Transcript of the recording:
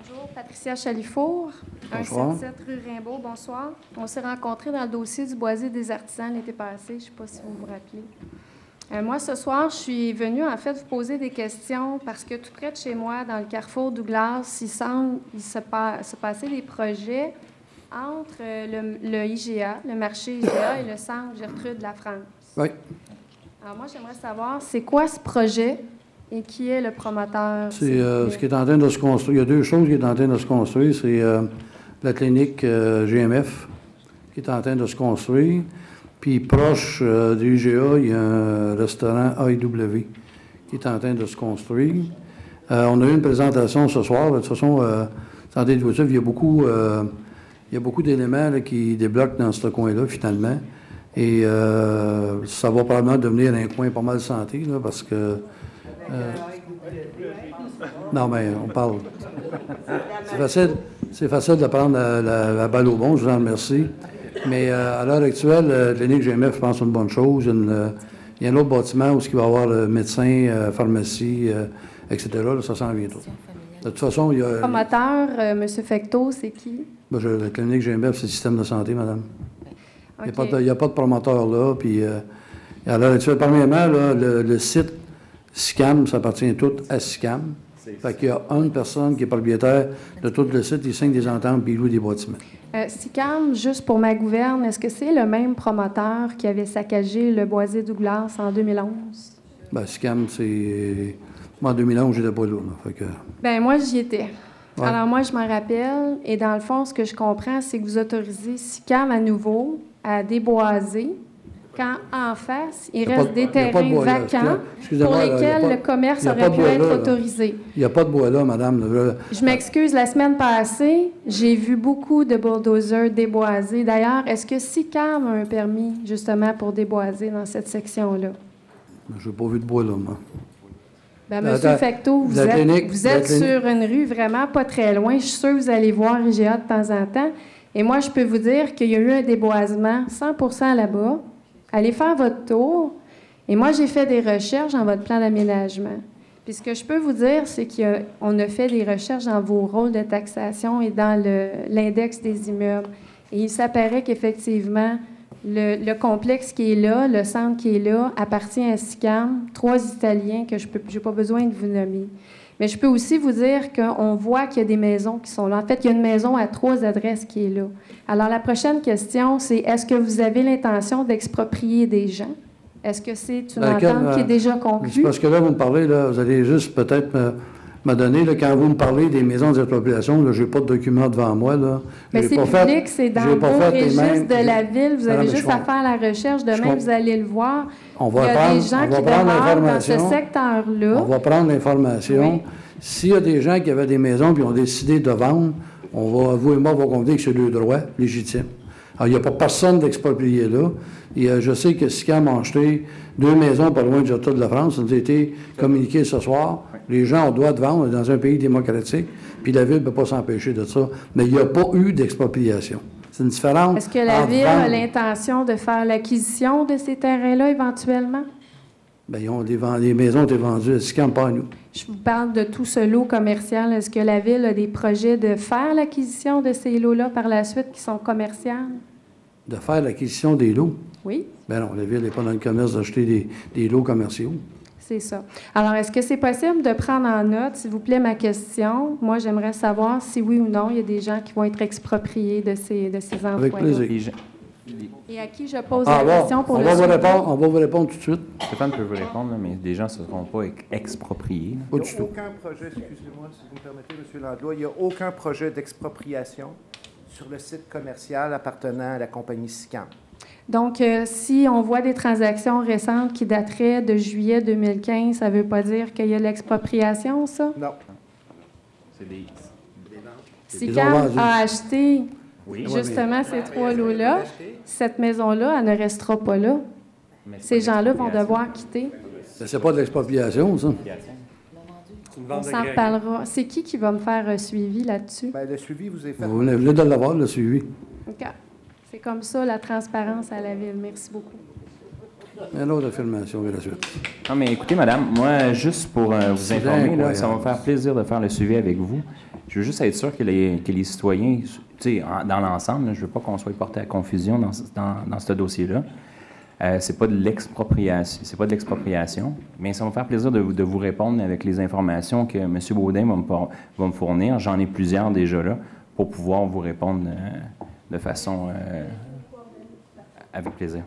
Bonjour, Patricia Chalifour, Bonsoir. 177 rue Rimbaud, bonsoir. On s'est rencontrés dans le dossier du boisier des artisans l'été passé, je ne sais pas si vous vous rappelez. Moi, ce soir, je suis venue, en fait, vous poser des questions parce que tout près de chez moi, dans le carrefour Douglas, il semble se passer des projets entre le IGA, le marché IGA et le centre Gertrude Lafrance. Oui. Alors moi, j'aimerais savoir, c'est quoi ce projet et qui est le promoteur? C'est ce qui est en train de se construire. Il y a deux choses qui sont en train de se construire. C'est la clinique GMF qui est en train de se construire. Puis proche du IGA, il y a un restaurant AEW qui est en train de se construire. On a eu une présentation ce soir. De toute façon, santé de voiture, il y a beaucoup d'éléments là, qui débloquent dans ce coin-là, finalement. Et ça va probablement devenir un coin pas mal santé, là, parce que... non, mais on parle. C'est facile de prendre la balle au bon, je vous en remercie. Mais à l'heure actuelle, la clinique GMF, je pense, c'est une bonne chose. Il y a un autre bâtiment où il va y avoir médecin, pharmacie, etc. Là, ça s'en vient tout. De toute façon, il y a... Le promoteur, M. Fecteau, c'est qui? Ben, la clinique GMF, c'est le système de santé, madame. Okay. Il n'y a pas de promoteur là. Puis, à l'heure actuelle, premièrement, là, le site SICAM, ça appartient tout à SICAM. Fait qu'il y a une personne qui est propriétaire de tout le site, il signe des ententes puis il loue des bâtiments. SICAM, juste pour ma gouverne, est-ce que c'est le même promoteur qui avait saccagé le boisier Douglas en 2011? Bien, SICAM, c'est... Moi, en 2011, j'étais pas là. Fait que... Bien, moi, j'y étais. Ouais. Alors, moi, je m'en rappelle. Et dans le fond, ce que je comprends, c'est que vous autorisez SICAM à nouveau à déboiser quand, en face, il reste des terrains vacants pour lesquels le commerce aurait pu être autorisé. Il n'y a pas de bois là, madame. Je m'excuse, la semaine passée, j'ai vu beaucoup de bulldozers déboiser. D'ailleurs, est-ce que SICAM a un permis, justement, pour déboiser dans cette section-là? Je n'ai pas vu de bois là, moi. Bien, M. Fecteau, vous êtes sur une rue vraiment pas très loin. Je suis sûre que vous allez voir IGA de temps en temps. Et moi, je peux vous dire qu'il y a eu un déboisement 100% là-bas. Allez faire votre tour. Et moi, j'ai fait des recherches dans votre plan d'aménagement. Puis ce que je peux vous dire, c'est qu'on a fait des recherches dans vos rôles de taxation et dans l'index des immeubles. Et il s'apparaît qu'effectivement, le complexe qui est là, le centre qui est là, appartient à SICAM, 3 Italiens que je n'ai pas besoin de vous nommer. Mais je peux aussi vous dire qu'on voit qu'il y a des maisons qui sont là. En fait, il y a une maison à 3 adresses qui est là. Alors, la prochaine question, c'est est-ce que vous avez l'intention d'exproprier des gens? Est-ce que c'est une entente qui est déjà conclue? Parce que là, vous me parlez, là, vous allez juste peut-être me donner, là, quand vous me parlez des maisons d'expropriation, je n'ai pas de document devant moi. Là. Mais c'est public, c'est dans le registre de la ville. Vous avez juste à faire la recherche. Demain, vous allez le voir. Il y a des gens qui demeurent dans ce secteur-là. On va prendre l'information. Oui. S'il y a des gens qui avaient des maisons et ont décidé de vendre, vous et moi, on va convenir que c'est le droit légitime. Alors, il n'y a pas personne d'exproprié là. Et, je sais que SICAM a acheté 2 maisons pas loin de Gertrude Lafrance. Ça nous a été communiqué ce soir. Les gens ont le droit de vendre dans un pays démocratique, puis la Ville ne peut pas s'empêcher de ça. Mais il n'y a pas eu d'expropriation. C'est une différence. Est-ce que la Ville a l'intention de faire l'acquisition de ces terrains-là éventuellement? Bien, les maisons ont été vendues à SICAM, pas à nous. Je vous parle de tout ce lot commercial. Est-ce que la Ville a des projets de faire l'acquisition de ces lots-là par la suite qui sont commerciales? De faire l'acquisition des lots? Oui. Bien non, la Ville n'est pas dans le commerce d'acheter des lots commerciaux. C'est ça. Alors, est-ce que c'est possible de prendre en note, s'il vous plaît, ma question? Moi, j'aimerais savoir si oui ou non, il y a des gens qui vont être expropriés de ces emplois-là. Avec plaisir. Et à qui je pose la question pour le suivi? On va vous répondre tout de suite. Stéphane peut vous répondre, là, mais des gens ne se seront pas expropriés. Pas du tout. Aucun projet, excusez-moi si vous me permettez, M. Landlois, il n'y a aucun projet d'expropriation sur le site commercial appartenant à la compagnie SICAM. Donc, si on voit des transactions récentes qui dateraient de juillet 2015, ça ne veut pas dire qu'il y a l'expropriation, ça? Non. C'est des... SICAM a acheté oui. justement ces 3 lots-là. Cette maison-là, elle ne restera pas là. Ces gens-là vont devoir quitter. C'est pas de l'expropriation, ça? On s'en reparlera. C'est qui va me faire un suivi là-dessus? Bien, le suivi vous est fait. Vous venez de l'avoir, le suivi. OK. C'est comme ça, la transparence à la Ville. Merci beaucoup. Une autre affirmation gratuite. Non, mais écoutez, madame, moi, juste pour vous informer, là, ça va me faire plaisir de faire le suivi avec vous. Je veux juste être sûr que les citoyens, tu sais, dans l'ensemble, je ne veux pas qu'on soit porté à confusion dans ce dossier-là. C'est pas de l'expropriation, mais ça va me faire plaisir de vous répondre avec les informations que M. Baudin va me fournir. J'en ai plusieurs déjà là pour pouvoir vous répondre de façon avec plaisir.